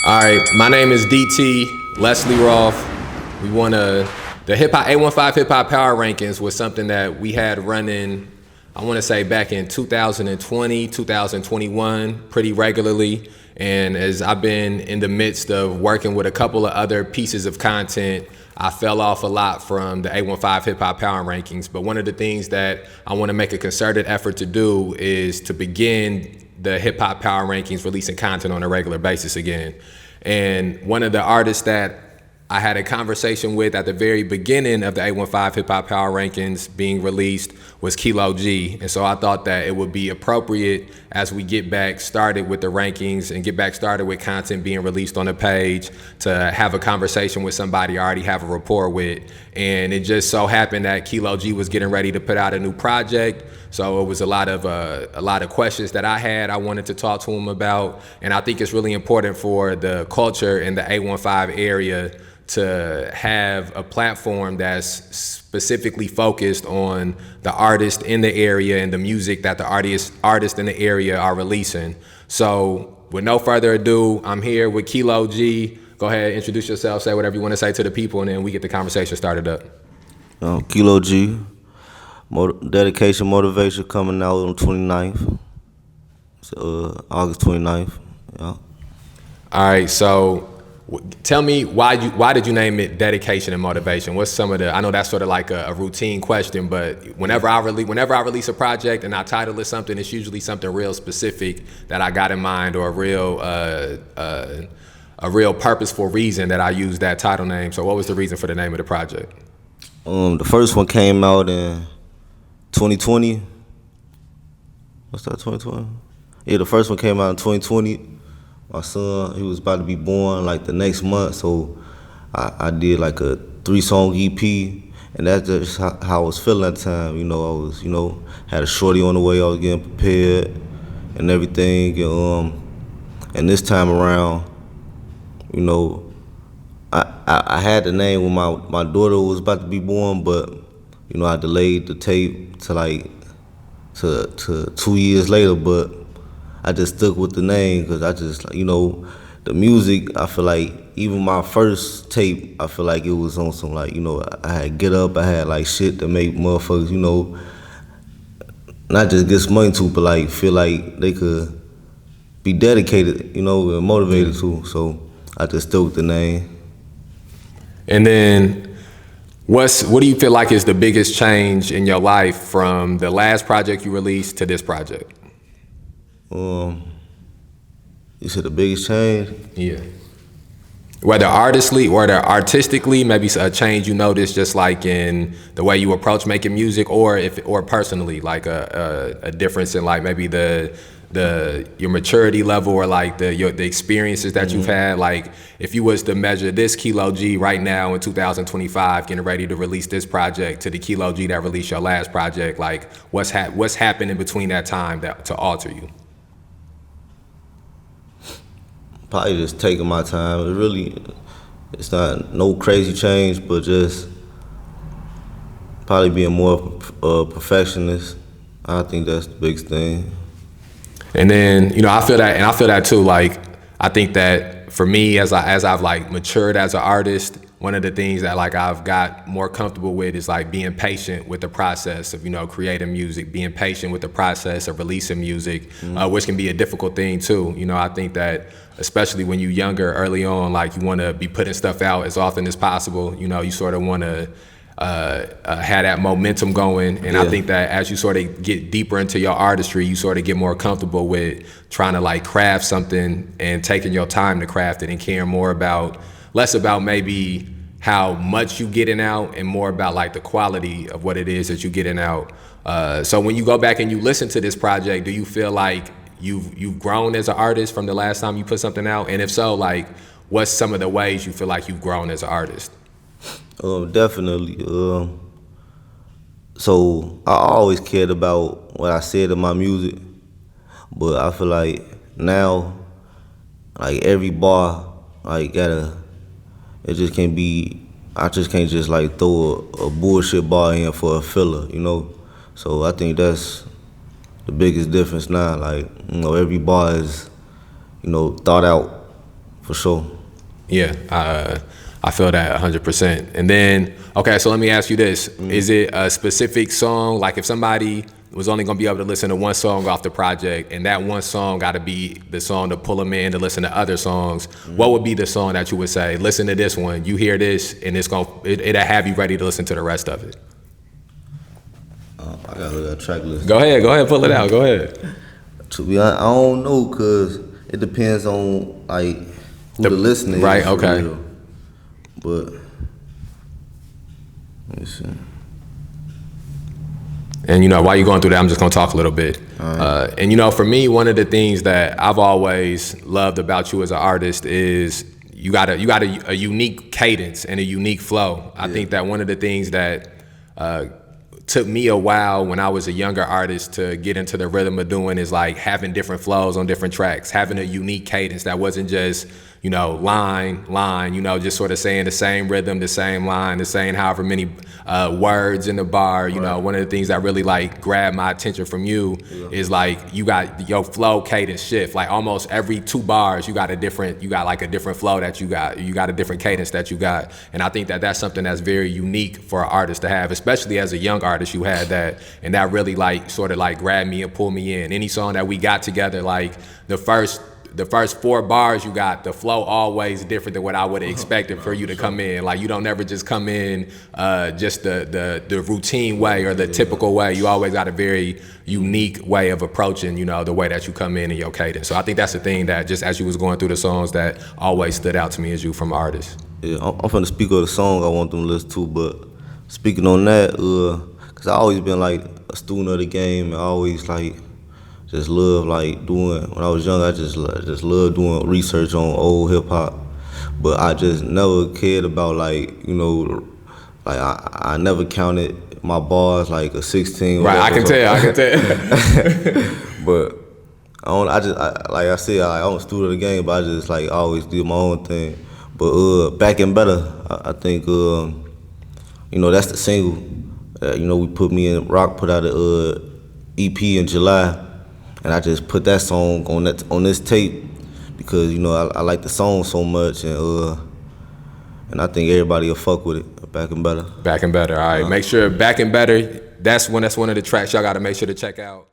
All right, my name is DT Leslie Roth. We won the hip hop A15 hip hop power rankings was something that we had running. I want to say back in 2020, 2021, pretty regularly. And as I've been in the midst of working with a couple of other pieces of content, I fell off a lot from the A15 hip hop power rankings. But one of the things that I want to make a concerted effort to do is to begin the hip hop power rankings releasing content on a regular basis again. And one of the artists that I had a conversation with at the very beginning of the A15 hip hop power rankings being released was Kelo G. And so I thought that it would be appropriate as we get back started with the rankings and get back started with content being released on the page to have a conversation with somebody I already have a rapport with. And it just so happened that Kelo G was getting ready to put out a new project. So it was a lot of questions that I had I wanted to talk to him about. And I think it's really important for the culture in the A15 area to have a platform that's specifically focused on the artist in the area and the music that the artists in the area are releasing. So with no further ado, I'm here with Kelo G. Go ahead, introduce yourself, say whatever you want to say to the people, and then we get the conversation started up. Kelo G, dedication, motivation coming out on 29th, August 29th. Yeah. All right, so tell me why did you name it dedication and motivation? What's some of the, I know that's sort of like a routine question, but whenever I release a project and I title it something, it's usually something real specific that I got in mind, or a real purposeful reason that I use that title name. So what was the reason for the name of the project? The first one came out in 2020. What's that, 2020? Yeah, the first one came out in 2020. My son, he was about to be born like the next month, so I did like a 3-song EP, and that's just how I was feeling at the time. I was, had a shorty on the way, I was getting prepared and everything. And this time around, I had the name when my daughter was about to be born, but I delayed the tape to 2 years later, but I just stuck with the name because I just, the music, I feel like even my first tape, I feel like it was on some I had Get Up, I had like shit to make motherfuckers, not just get some money to, but like feel like they could be dedicated, and motivated to. So I just stuck with the name. And then what do you feel like is the biggest change in your life from the last project you released to this project? You said the biggest change? Yeah. Whether artistically, maybe a change you noticed just like in the way you approach making music, or personally, like a difference in like maybe your maturity level, or like the experiences that you've had. Like if you was to measure this Kelo G right now in 2025, getting ready to release this project, to the Kelo G that released your last project, like what's happened in between that time to alter you? Probably just taking my time. It's not no crazy change, but just probably being more perfectionist. I think that's the biggest thing. And then I feel that too. Like I think that for me, as I've like matured as an artist, one of the things that like I've got more comfortable with is like being patient with the process of creating music, being patient with the process of releasing music, which can be a difficult thing too. I think that especially when you're younger, early on, like you want to be putting stuff out as often as possible. You sort of want to have that momentum going, and yeah. I think that as you sort of get deeper into your artistry, you sort of get more comfortable with trying to like craft something and taking your time to craft it, and caring less about maybe how much you getting out and more about like the quality of what it is that you getting out. So when you go back and you listen to this project, do you feel like you've grown as an artist from the last time you put something out? And if so, like what's some of the ways you feel like you've grown as an artist? Definitely. So I always cared about what I said in my music, but I feel like now, like every bar, like it just can't be. I just can't just like throw a bullshit bar in for a filler, So I think that's the biggest difference now. Like every bar is, thought out For sure. Yeah, I feel that 100%. And then, okay, so let me ask you this: Is it a specific song? Like, if somebody was only gonna be able to listen to one song off the project, and that one song got to be the song to pull them in to listen to other songs, what would be the song that you would say, listen to this one, you hear this, and it'll have you ready to listen to the rest of it? I got a track list. Go ahead, pull it out. Go ahead. To be honest, I don't know, cause it depends on like who the listener is. Right. Okay. Real. But let me see. And while you're going through that, I'm just gonna talk a little bit. Right. And for me, one of the things that I've always loved about you as an artist is you got a unique cadence and a unique flow. I think that one of the things that took me a while when I was a younger artist to get into the rhythm of doing is like having different flows on different tracks, having a unique cadence that wasn't just line, just sort of saying the same rhythm, the same line, the same however many words in the bar. Right. One of the things that really like grabbed my attention from you is like you got your flow cadence shift. Like almost every 2 bars, you got like a different flow that you got a different cadence that you got. And I think that that's something that's very unique for an artist to have, especially as a young artist. You had that, and that really like sort of like grabbed me and pulled me in. Any song that we got together, like the first 4 bars, you got the flow always different than what I would have expected for you to come in. Like you don't never just come in just the routine way or the typical way. You always got a very unique way of approaching, the way that you come in your cadence. So I think that's the thing that just as you was going through the songs that always stood out to me as you from an artist. Yeah, I'm finna speak of the song I want them to listen to, but speaking on that, cause I always been like a student of the game. I always like just love like doing. When I was young, I just loved doing research on old hip hop, but I just never cared about like I never counted my bars like a 16. Right, I can tell. But like I said, I'm a student of the game, but I just like always did my own thing. But Back and Better, I think that's the single. We put me and Rock put out a EP in July. And I just put that song on this tape because I like the song so much, and I think everybody will fuck with it. Back and Better. Back and Better. All right, make sure Back and Better. That's one of the tracks y'all got to make sure to check out.